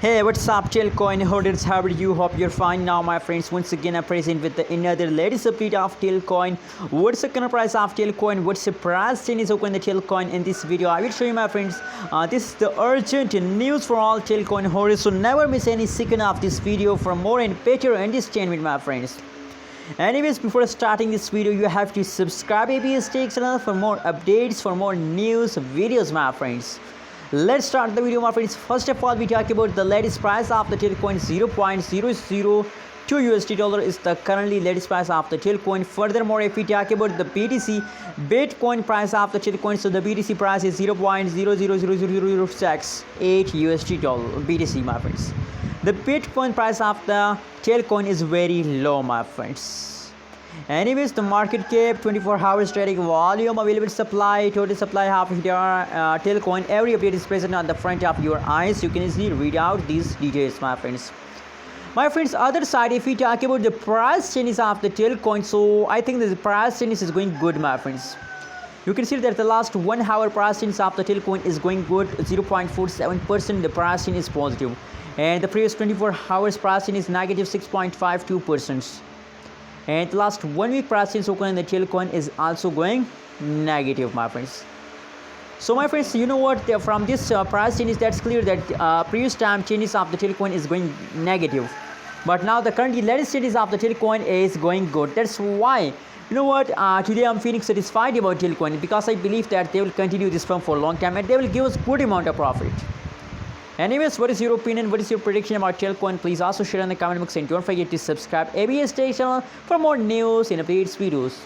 Hey, what's up, Telcoin holders? How are you? Hope you're fine now, my friends. Once again, I'm present with another latest update of Telcoin. What's the current price of Telcoin? What's the price change of the Telcoin? In this video, I will show you, my friends. This is the urgent news for all Telcoin holders. So never miss any second of this video for more and better entertainment, my friends. Anyways, before starting this video, you have to subscribe ABS Tech channel for more updates, for more news videos, my friends. Let's start the video, my friends. First of all, we talk about the latest price of the Telcoin. 0.002 USD dollar is the currently latest price of the Telcoin. Furthermore, if we talk about the BTC Bitcoin price of the Telcoin, so the BTC price is 0.000068 USD dollar BTC, my friends. The Bitcoin price of the Telcoin is very low, my friends. Anyways, the market cap, 24 hours trading volume, available supply, total supply of Telcoin. Every update is present on the front of your eyes. You can easily read out these details, my friends. My friends, other side, if we talk about the price changes of the Telcoin, so I think the price changes is going good, my friends. You can see that the last 1 hour price change of the Telcoin is going good, 0.47%. The price change is positive, and the previous 24 hours price change is negative 6.52%. And the last 1 week price change in the Telcoin is also going negative, my friends. So my friends, you know what, from this price change, that's clear that previous time changes of the Telcoin is going negative, but now the currently latest changes of the Telcoin is going good. That's why, you know what, today I'm feeling satisfied about Telcoin, because I believe that they will continue this firm for a long time and they will give us good amount of profit. Anyways, what is your opinion? What is your prediction about Telcoin? Please also share in the comment box, and don't forget to subscribe ABS Tech channel for more news and updates videos.